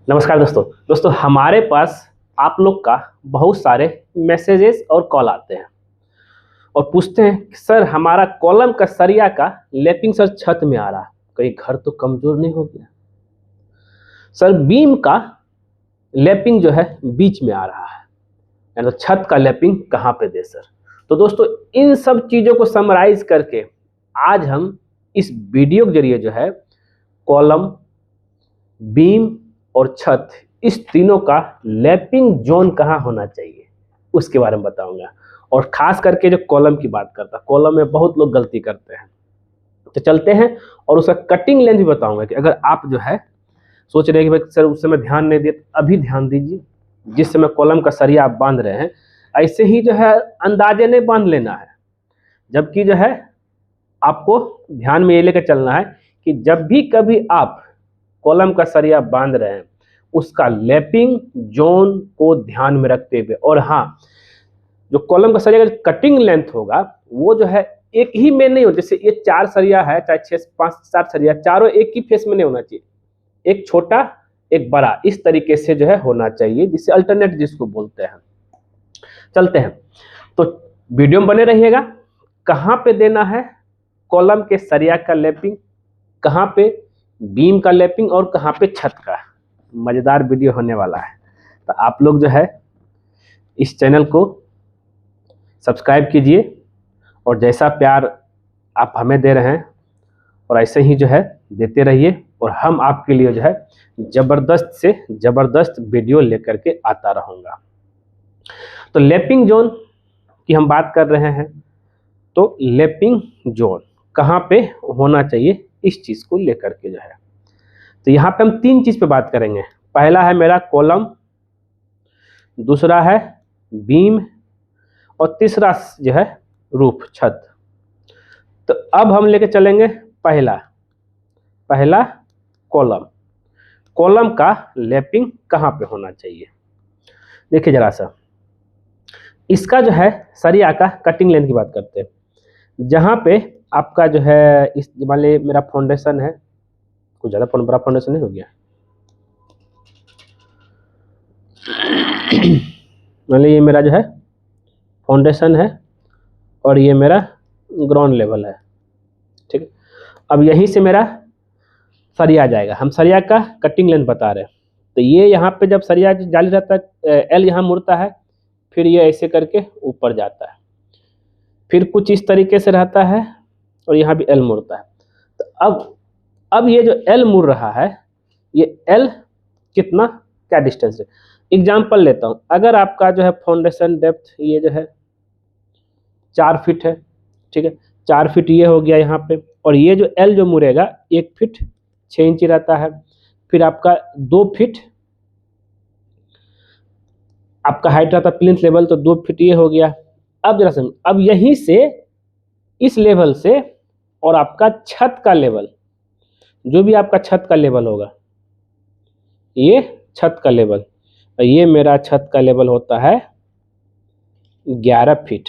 नमस्कार दोस्तों हमारे पास आप लोग का बहुत सारे मैसेजेस और कॉल आते हैं और पूछते हैं कि सर हमारा कॉलम का सरिया का लैपिंग सर छत में आ रहा है, कहीं घर तो कमजोर नहीं हो गया। सर बीम का लैपिंग जो है बीच में आ रहा है, यानी तो छत का लैपिंग कहाँ पे दे सर। तो दोस्तों इन सब चीज़ों को समराइज करके आज हम इस वीडियो के जरिए जो है कॉलम, बीम और छत, इस तीनों का लैपिंग जोन कहाँ होना चाहिए उसके बारे में बताऊंगा। और खास करके जो कॉलम की बात करता है, कॉलम में बहुत लोग गलती करते हैं, तो चलते हैं और उसका कटिंग लेंथ भी बताऊंगा कि अगर आप जो है सोच रहे हैं कि भाई सर उस समय ध्यान नहीं दिए, तो अभी ध्यान दीजिए। जिस समय कॉलम का सरिया आप बांध रहे हैं ऐसे ही जो है अंदाजे नहीं बांध लेना है, जबकि जो है आपको ध्यान में ये लेकर चलना है कि जब भी कभी आप कॉलम का सरिया बांध रहे हैं उसका लैपिंग जोन को ध्यान में रखते हुए, और हाँ, जो कॉलम का सरिया का कटिंग लेंथ होगा वो जो है एक ही में नहीं हो। जैसे ये 4 सरिया है, चाहे 6 5 7 सरिया, चारों एक ही फेस में नहीं होना चाहिए, एक छोटा एक बड़ा, इस तरीके से जो है होना चाहिए, जिससे अल्टरनेट जिसको बोलते हैं। चलते हैं, तो वीडियो में बने रहिएगा। कहाँ पे देना है कॉलम के सरिया का लैपिंग, कहाँ पे बीम का लैपिंग और कहाँ पे छत का, मजेदार वीडियो होने वाला है। तो आप लोग जो है इस चैनल को सब्सक्राइब कीजिए और जैसा प्यार आप हमें दे रहे हैं और ऐसे ही जो है देते रहिए, और हम आपके लिए जो है ज़बरदस्त से ज़बरदस्त वीडियो लेकर के आता रहूँगा। तो लैपिंग जोन की हम बात कर रहे हैं, तो लैपिंग जोन कहाँ पे होना चाहिए इस चीज़ को लेकर के जो है, तो यहाँ पे हम 3 चीज़ पे बात करेंगे। पहला है मेरा कॉलम, दूसरा है बीम और तीसरा जो है रूफ, छत। तो अब हम लेके चलेंगे पहला कॉलम। कॉलम का लैपिंग कहाँ पे होना चाहिए, देखिए जरा सा। इसका जो है सरिया का कटिंग लेंथ की बात करते हैं। जहाँ पे आपका जो है इस मान लीजिए मेरा फाउंडेशन है, कुछ ज़्यादा बड़ा फाउंडेशन नहीं हो गया, मान लीजिए ये मेरा जो है फाउंडेशन है और ये मेरा ग्राउंड लेवल है, ठीक है। अब यहीं से मेरा सरिया जाएगा, हम सरिया का कटिंग लेंथ बता रहे हैं। तो ये यहाँ पे जब सरिया जाली रहता है, एल यहाँ मुड़ता है, फिर ये ऐसे करके ऊपर जाता है, फिर कुछ इस तरीके से रहता है और यहाँ भी एल मुड़ता है। तो अब ये जो एल मुड़ रहा है, ये एल कितना, क्या डिस्टेंस है। एग्जाम्पल लेता हूँ, अगर आपका जो है फाउंडेशन डेप्थ ये जो है 4 फीट है, ठीक है, 4 फीट ये हो गया यहाँ पे, और ये जो एल जो मुड़ेगा 1 फीट 6 इंच रहता है, फिर आपका 2 फीट आपका हाइट रहता है प्लिंथ लेवल, तो 2 फीट ये हो गया। अब जरा समझ, अब यहीं से इस लेवल से और आपका छत का लेवल, जो भी आपका छत का लेवल होगा, ये छत का लेवल, ये मेरा छत का लेवल होता है 11 फीट।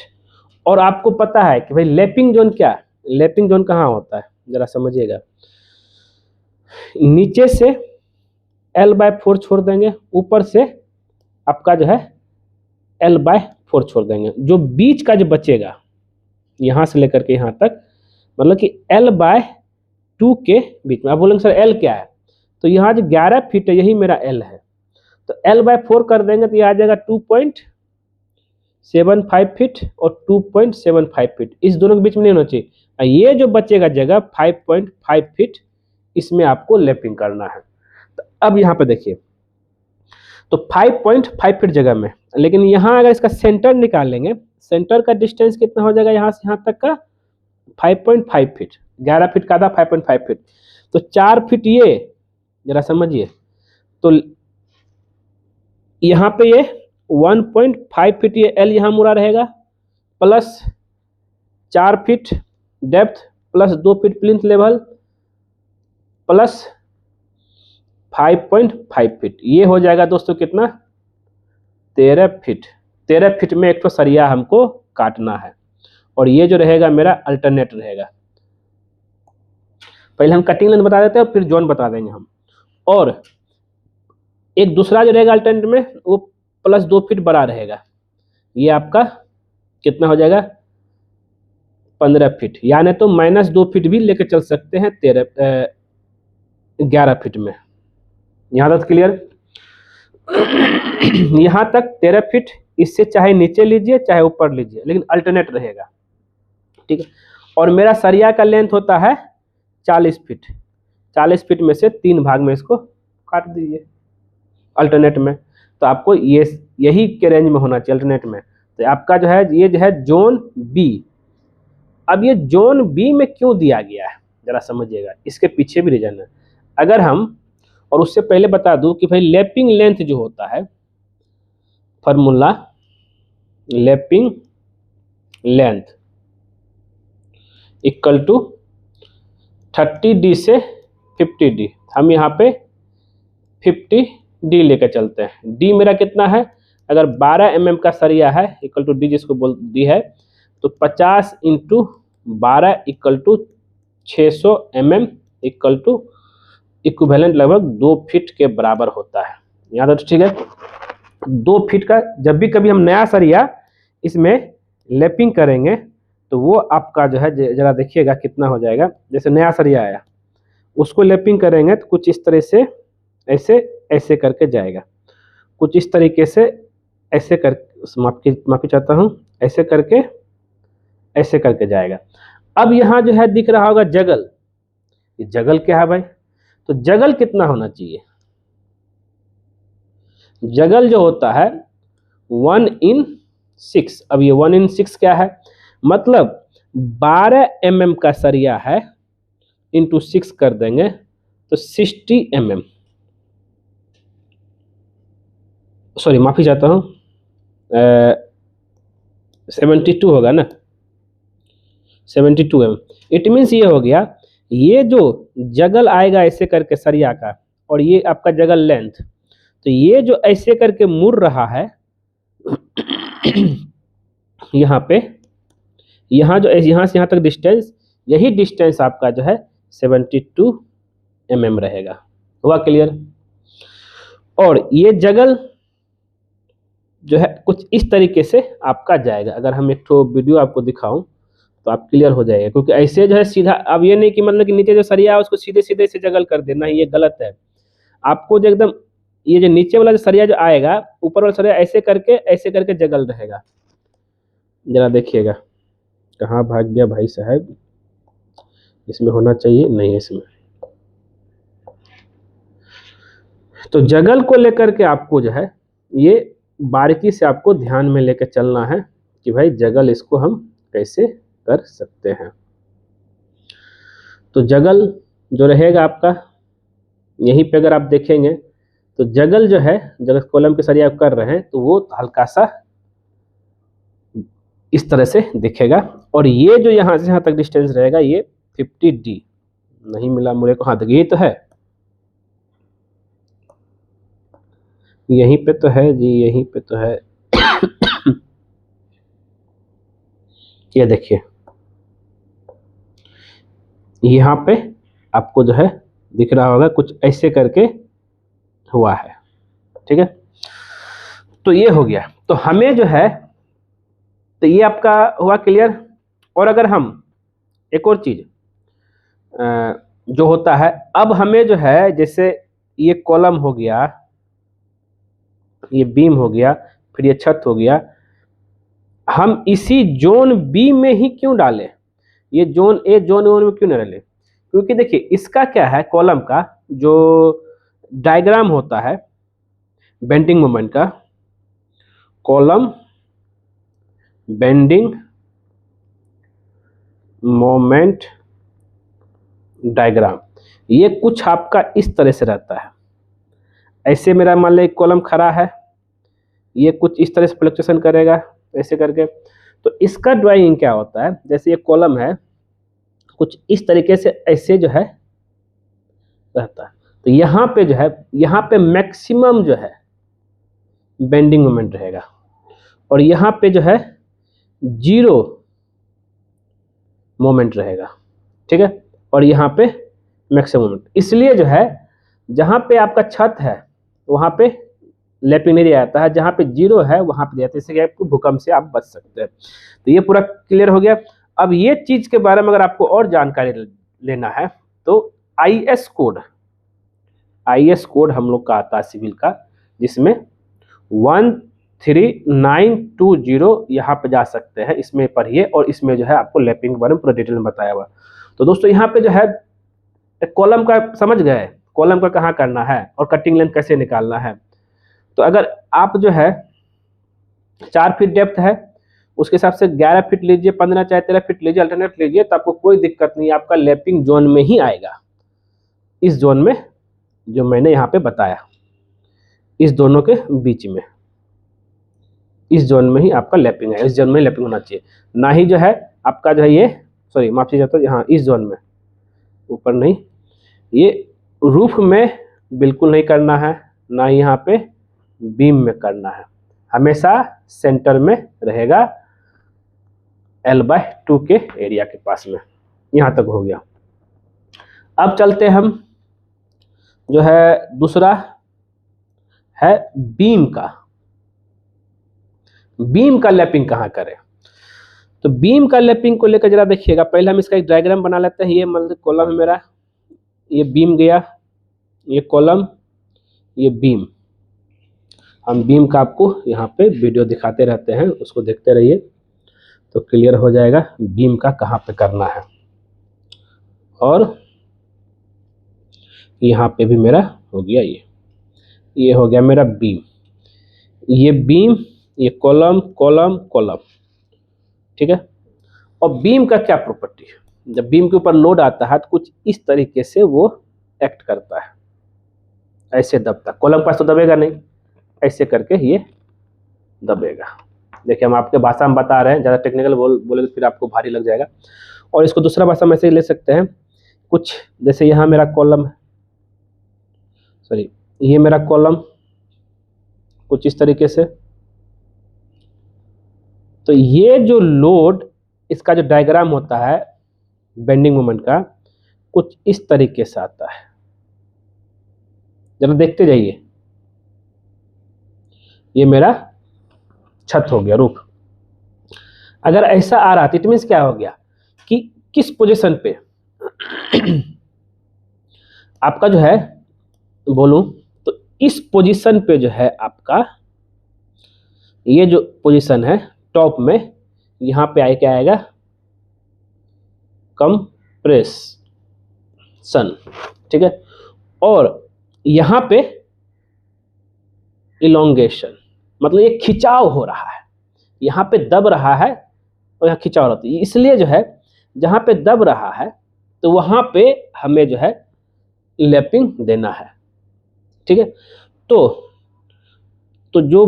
और आपको पता है कि भाई लैपिंग जोन क्या है, लैपिंग जोन कहाँ होता है, जरा समझिएगा। नीचे से L/4 छोड़ देंगे, ऊपर से आपका जो है L/4 छोड़ देंगे, जो बीच का जो बचेगा यहाँ से लेकर के यहाँ तक, मतलब कि L/2 के बीच में। आप बोलेंगे सर L क्या है, तो यहाँ जो 11 फीट है यही मेरा L है, तो L/4 कर देंगे तो ये आ जाएगा 2.75 फीट और 2.75 फीट, इस दोनों के बीच में नहीं होना चाहिए। ये जो बचेगा जगह 5.5 फीट, इसमें आपको लैपिंग करना है। तो अब यहाँ पे देखिए, तो 5.5 फीट जगह में, लेकिन यहाँ अगर इसका सेंटर निकालेंगे, सेंटर का डिस्टेंस कितना हो जाएगा यहाँ से यहाँ तक का 5.5 फीट, 11 फीट का आधा 5.5 फीट, तो 4 फीट ये, जरा समझिए, तो यहाँ पे ये 1.5 फीट ये एल यहाँ मुड़ा रहेगा, plus 4 feet depth, plus 2 feet plinth level, plus 5.5 feet, ये हो जाएगा दोस्तों कितना, 13 फीट। 13 फीट में एक तो सरिया हमको काटना है, और ये जो रहेगा मेरा अल्टरनेट रहेगा। पहले हम कटिंग लेंथ बता देते हैं, फिर जोन बता देंगे हम। और एक दूसरा जो रहेगा अल्टरनेट में वो +2 फीट बड़ा रहेगा, ये आपका कितना हो जाएगा 15 फीट, यानी तो -2 फीट भी लेके चल सकते हैं 11 फीट में। यहाँ तक क्लियर? यहाँ तक 13 फीट, इससे चाहे नीचे लीजिए चाहे ऊपर लीजिए, लेकिन अल्टरनेट रहेगा, ठीक है। और मेरा सरिया का लेंथ होता है 40 फीट, 40 फीट में से 3 भाग में इसको काट दीजिए अल्टरनेट में, तो आपको ये यही के रेंज में होना चाहिए अल्टरनेट में। तो आपका जो है ये जो है जोन बी। अब ये जोन बी में क्यों दिया गया है जरा समझिएगा, इसके पीछे भी रीजन है। अगर हम, और उससे पहले बता दूं कि भाई लैपिंग लेंथ जो होता है, formula lapping length equal to 30D से 50D। हम यहाँ पे 50D लेकर चलते हैं। डी मेरा कितना है, अगर 12 mm का सरिया है इक्वल टू डी जिसको बोल दी है, तो 50 × 12 equal to 600 mm equal to equivalent लगभग 2 फीट के बराबर होता है। यहाँ तो ठीक है, 2 फीट का जब भी कभी हम नया सरिया इसमें लैपिंग करेंगे तो वो आपका जो है जरा देखिएगा कितना हो जाएगा। जैसे नया सरिया आया उसको लैपिंग करेंगे तो कुछ इस तरह से ऐसे ऐसे करके जाएगा, कुछ इस तरीके से ऐसे कर, माफी चाहता हूँ, ऐसे करके जाएगा। अब यहाँ जो है दिख रहा होगा जगल, ये जगल क्या है भाई, तो जगल कितना होना चाहिए, जगल जो होता है 1/6। अब ये 1/6 क्या है, मतलब 12 mm का सरिया है इंटू 6 कर देंगे तो 60 mm, सॉरी माफी चाहता हूँ 72 होगा ना, 72 mm। इट मीन्स ये हो गया, ये जो जगल आएगा ऐसे करके सरिया का, और ये आपका जगल लेंथ, तो ये जो ऐसे करके मुड़ रहा है यहाँ पे, यहाँ जो यहाँ से यहाँ तक डिस्टेंस, यही डिस्टेंस आपका जो है 72 mm रहेगा। हुआ क्लियर? और ये जगल जो है कुछ इस तरीके से आपका जाएगा। अगर हम एक तो वीडियो आपको दिखाऊं तो आप क्लियर हो जाएगा, क्योंकि ऐसे जो है सीधा, अब ये नहीं कि मतलब कि नीचे जो सरिया है उसको सीधे सीधे से जगल कर देना, ये गलत है। आपको जो एकदम ये जो नीचे वाला जो सरिया जो आएगा, ऊपर वाला सरिया ऐसे करके जगल रहेगा। जरा देखिएगा, कहाँ भाग गया भाई साहब, इसमें होना चाहिए, नहीं इसमें। तो जगल को लेकर के आपको जो है ये बारीकी से आपको ध्यान में लेकर चलना है कि भाई जगल इसको हम कैसे कर सकते हैं। तो जगल जो रहेगा आपका यहीं पे, अगर आप देखेंगे तो जगल जो है, जगल कॉलम के सरिया कर रहे हैं तो वो हल्का सा इस तरह से दिखेगा। और ये जो यहाँ से यहाँ तक डिस्टेंस रहेगा ये 50D नहीं मिला मुझे को, हाँ तक ये तो है, यहीं पे तो है जी, यहीं पे तो है। ये देखिए यहाँ पे आपको जो है दिख रहा होगा कुछ ऐसे करके हुआ है, ठीक है। तो ये हो गया, तो हमें जो है, तो ये आपका हुआ क्लियर। और अगर हम एक और चीज जो होता है, अब हमें जो है जैसे ये कॉलम हो गया, ये बीम हो गया, फिर ये छत हो गया, हम इसी जोन बी में ही क्यों डालें, ये जोन ए जोन वन में क्यों न डालें? क्योंकि देखिए इसका क्या है, कॉलम का जो डायग्राम होता है बेंडिंग मोमेंट का, कॉलम बेंडिंग मोमेंट डायग्राम, ये कुछ आपका इस तरह से रहता है। ऐसे मेरा मान लो कॉलम खड़ा है, ये कुछ इस तरह से फ्लक्चुएशन करेगा ऐसे करके। तो इसका ड्राइंग क्या होता है, जैसे ये कॉलम है कुछ इस तरीके से ऐसे जो है रहता है, तो यहाँ पे जो है, यहाँ पे मैक्सिमम जो है बेंडिंग मोमेंट रहेगा, और यहाँ पे जो है 0 मोमेंट रहेगा, ठीक है। और यहाँ पे मैक्सिमम मोमेंट, इसलिए जो है जहाँ पे आपका छत है वहाँ पे लैपिंग नहीं दिया जाता है, जहाँ पे 0 है वहाँ पे दिया जाता है, इससे आपको भूकंप से आप बच सकते हैं। तो ये पूरा क्लियर हो गया। अब ये चीज़ के बारे में अगर आपको और जानकारी लेना है तो IS कोड हम लोग का आता है सिविल का, जिसमें 13920 यहाँ पे जा सकते हैं, इसमें पढ़िए, और इसमें जो है आपको लैपिंग के बारे में पूरा डिटेल में बताया हुआ। तो दोस्तों यहाँ पे जो है कॉलम का समझ गए, कॉलम का कहाँ करना है और कटिंग लेंथ कैसे निकालना है। तो अगर आप जो है 4 फीट डेप्थ है, उसके हिसाब से 11 फीट लीजिए, 15 चाहे 13 फीट लीजिए, अल्टरनेट लीजिए, तो आपको कोई दिक्कत नहीं, आपका लैपिंग जोन में ही आएगा, इस जोन में जो मैंने यहाँ पे बताया, इस दोनों के बीच में, इस जोन में ही आपका लैपिंग है, इस जोन में लैपिंग होना चाहिए, ना ही जो है आपका जो है ये, सॉरी माफ कीजिए, तो यहाँ इस जोन में, ऊपर नहीं, ये रूफ में बिल्कुल नहीं करना है, ना ही यहाँ पे बीम में करना है, हमेशा सेंटर में रहेगा, L/2 के एरिया के पास में। यहाँ तक हो गया। अब चलते हम जो है दूसरा है बीम का। बीम का लैपिंग कहाँ करें? तो बीम का लैपिंग को लेकर जरा देखिएगा। पहले हम इसका एक डायग्राम बना लेते हैं। ये मतलब कॉलम है मेरा, ये बीम गया, ये कॉलम, ये बीम। हम बीम का आपको यहाँ पे वीडियो दिखाते रहते हैं, उसको देखते रहिए तो क्लियर हो जाएगा बीम का कहाँ पे करना है। और यहाँ पे भी मेरा हो गया, ये हो गया मेरा बीम, ये बीम, ये कॉलम कॉलम कॉलम, ठीक है। और बीम का क्या प्रॉपर्टी है? जब बीम के ऊपर लोड आता है तो कुछ इस तरीके से वो एक्ट करता है, ऐसे दबता। कॉलम पास तो दबेगा नहीं, ऐसे करके ये दबेगा। देखिए हम आपके भाषा में बता रहे हैं, ज़्यादा टेक्निकल बोले तो फिर आपको भारी लग जाएगा। और इसको दूसरा भाषा में ऐसे ले सकते हैं, कुछ जैसे यहाँ मेरा कॉलम, सॉरी ये मेरा कॉलम कुछ इस तरीके से, तो ये जो लोड, इसका जो डायग्राम होता है बेंडिंग मोमेंट का, कुछ इस तरीके से आता है। जरा देखते जाइए, ये मेरा छत हो गया, रूफ। अगर ऐसा आ रहा तो इट मीन्स क्या हो गया कि किस पोजीशन पे आपका जो है, बोलूं तो इस पोजीशन पे जो है आपका, ये जो पोजीशन है टॉप में, यहाँ पे आए क्या आएगा, कंप्रेशन, ठीक है। और यहाँ पे इलोंगेशन, मतलब ये खिंचाव हो रहा है, यहाँ पे दब रहा है और यहाँ खिंचाव रहता है। इसलिए जो है जहाँ पे दब रहा है तो वहाँ पे हमें जो है लैपिंग देना है, ठीक है। तो जो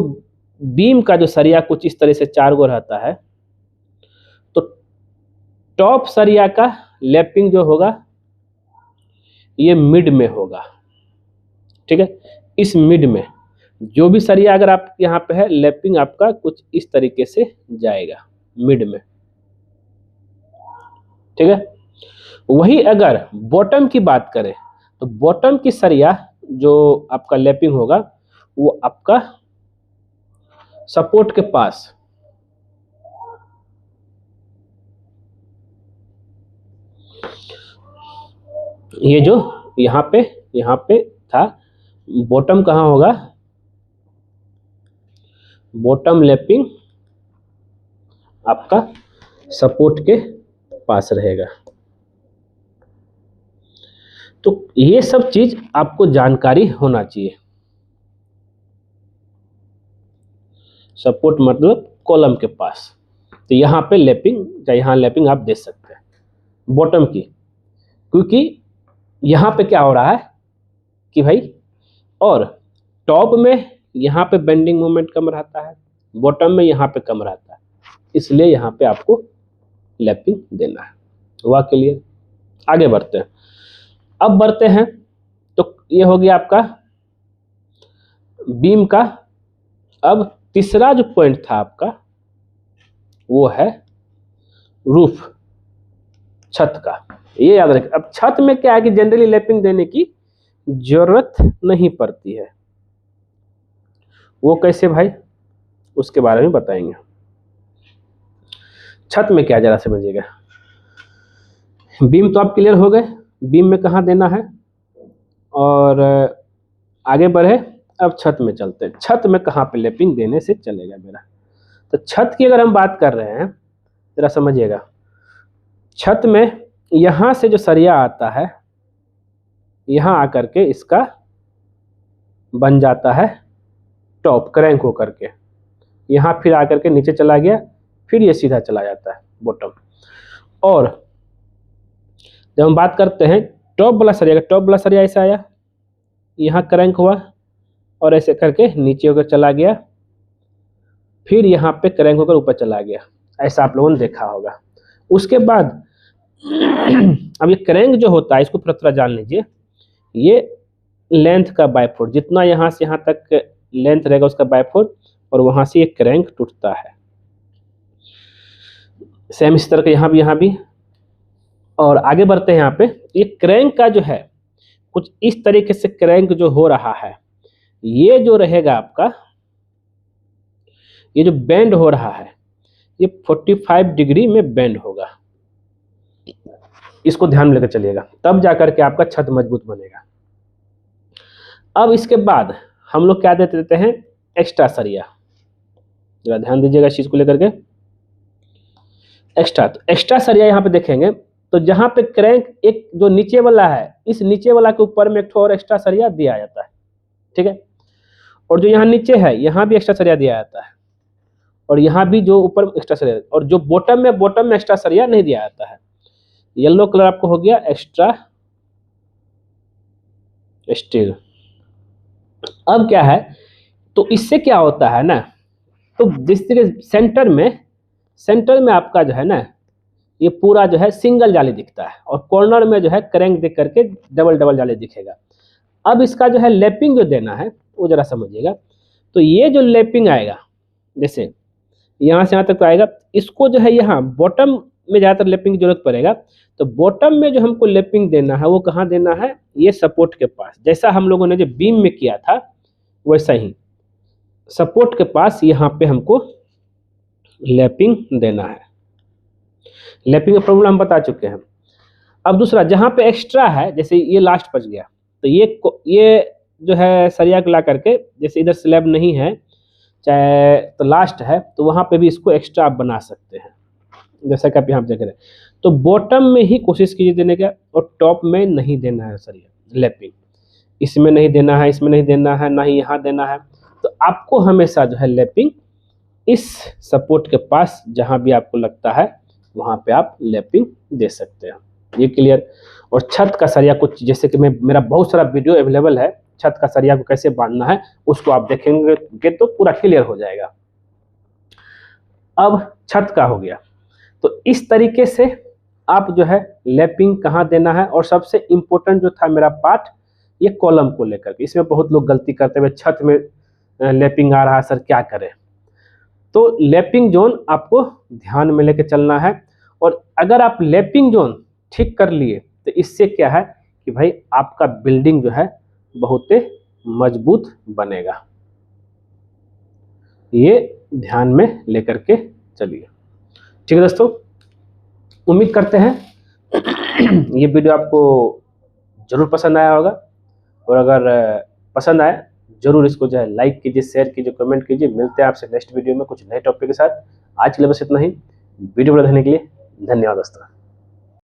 बीम का जो सरिया कुछ इस तरह से 4 गो रहता है, तो टॉप सरिया का लैपिंग जो होगा ये मिड में होगा, ठीक है। इस मिड में जो भी सरिया अगर आप यहाँ पे है, लैपिंग आपका कुछ इस तरीके से जाएगा मिड में, ठीक है। वही अगर बॉटम की बात करें तो बॉटम की सरिया जो आपका लैपिंग होगा वो आपका सपोर्ट के पास, ये जो यहाँ पे था, बॉटम कहाँ होगा, बॉटम लैपिंग आपका सपोर्ट के पास रहेगा। तो ये सब चीज आपको जानकारी होना चाहिए। सपोर्ट मतलब कॉलम के पास, तो यहाँ पे लैपिंग या यहाँ लैपिंग आप दे सकते हैं बॉटम की, क्योंकि यहाँ पे क्या हो रहा है कि भाई, और टॉप में यहाँ पे बेंडिंग मोमेंट कम रहता है, बॉटम में यहाँ पे कम रहता है, इसलिए यहाँ पे आपको लैपिंग देना है। हुआ क्लियर? आगे बढ़ते हैं। अब बढ़ते हैं तो ये हो गया आपका बीम का। अब तीसरा जो पॉइंट था आपका वो है रूफ, छत का। ये याद रखें। अब छत में क्या है कि जनरली लैपिंग देने की जरूरत नहीं पड़ती है, वो कैसे भाई, उसके बारे में बताएंगे। छत में क्या जरा समझिएगा। बीम तो आप क्लियर हो गए, बीम में कहाँ देना है, और आगे बढ़े अब छत में चलते हैं। छत में कहाँ पे लैपिंग देने से चलेगा मेरा। तो छत की अगर हम बात कर रहे हैं जरा समझिएगा, छत में यहाँ से जो सरिया आता है यहाँ आकर के इसका बन जाता है टॉप, क्रैंक होकर के यहाँ फिर आकर के नीचे चला गया, फिर ये सीधा चला जाता है बॉटम। और जब हम बात करते हैं टॉप वाला सरिया, टॉप वाला सरिया ऐसा आया, यहाँ क्रैंक हुआ और ऐसे करके नीचे होकर चला गया, फिर यहाँ पे क्रैंक होकर ऊपर चला गया, ऐसा आप लोगों ने देखा होगा। उसके बाद अब ये क्रैंक जो होता है इसको थोड़ा जान लीजिए, ये लेंथ का बाय 4, जितना यहाँ से यहाँ तक लेंथ रहेगा उसका बाय 4, और वहाँ से ये क्रैंक टूटता है। सेम इस तरह का यहाँ भी। और आगे बढ़ते हैं, यहाँ पे ये क्रैंक का जो है कुछ इस तरीके से क्रैंक जो हो रहा है, ये जो रहेगा आपका, ये जो बेंड हो रहा है ये 45 डिग्री में बेंड होगा। इसको ध्यान में लेकर चलिएगा, तब जाकर के आपका छत मजबूत बनेगा। अब इसके बाद हम लोग क्या देते हैं, एक्स्ट्रा सरिया। जरा ध्यान दीजिएगा इस चीज को लेकर के। एक्स्ट्रा सरिया यहाँ पे देखेंगे तो जहाँ पे क्रैंक एक जो नीचे वाला है, इस नीचे वाला के ऊपर में एक और एक्स्ट्रा सरिया दिया जाता है, ठीक है। और जो यहाँ नीचे है यहाँ भी एक्स्ट्रा सरिया दिया जाता है, और यहाँ भी जो ऊपर एक्स्ट्रा सरिया, और जो बॉटम में एक्स्ट्रा सरिया नहीं दिया जाता है। येलो कलर आपको हो गया एक्स्ट्रा स्टील। अब क्या है, तो इससे क्या होता है ना, तो जिस तरह सेंटर में आपका जो है ना ये पूरा जो है सिंगल जाली दिखता है, और कॉर्नर में जो है क्रैंक दिख करके डबल जाली दिखेगा। अब इसका जो है लैपिंग जो देना है वो जरा समझिएगा। तो ये जो लैपिंग आएगा, जैसे यहाँ से यहाँ तक आएगा, इसको जो है यहाँ बॉटम में ज़्यादातर लैपिंग की जरूरत पड़ेगा। तो बॉटम में जो हमको लैपिंग देना है वो कहाँ देना है, ये सपोर्ट के पास, जैसा हम लोगों ने जो बीम में किया था वैसा ही सपोर्ट के पास यहाँ पे हमको लैपिंग देना है। लैपिंग का प्रॉब्लम हम बता चुके हैं। अब दूसरा जहाँ पे एक्स्ट्रा है, जैसे ये लास्ट बच गया, तो ये जो है सरिया को ला करके, जैसे इधर स्लैब नहीं है चाहे तो लास्ट है, तो वहाँ पे भी इसको एक्स्ट्रा आप बना सकते हैं, जैसा कि आप यहाँ देख रहे हैं। तो बॉटम में ही कोशिश कीजिए देने का, और टॉप में नहीं देना है सरिया लैपिंग, इसमें नहीं देना है, इसमें नहीं देना है, ना ही यहाँ देना है। तो आपको हमेशा जो है लैपिंग इस सपोर्ट के पास जहाँ भी आपको लगता है वहाँ पे आप लैपिंग दे सकते हैं। ये क्लियर। और छत का सरिया कुछ, जैसे कि मेरा बहुत सारा वीडियो अवेलेबल है छत का सरिया को कैसे बांधना है, उसको आप देखेंगे तो पूरा क्लियर हो जाएगा। अब छत का हो गया, तो इस तरीके से आप जो है लैपिंग कहाँ देना है। और सबसे इम्पोर्टेंट जो था मेरा पार्ट, ये कॉलम को लेकर के, इसमें बहुत लोग गलती करते हुए छत में लैपिंग आ रहा है सर क्या करें। तो लैपिंग जोन आपको ध्यान में लेके चलना है, और अगर आप लैपिंग जोन ठीक कर लिए तो इससे क्या है कि भाई आपका बिल्डिंग जो है बहुत मजबूत बनेगा। ये ध्यान में लेकर के चलिए, ठीक है दोस्तों। उम्मीद करते हैं ये वीडियो आपको जरूर पसंद आया होगा, और अगर पसंद आए जरूर इसको जो है लाइक कीजिए, शेयर कीजिए, कमेंट कीजिए। मिलते हैं आपसे नेक्स्ट वीडियो में कुछ नए टॉपिक के साथ। आज के लिए बस इतना ही। वीडियो देखने के लिए धन्यवाद दोस्तों।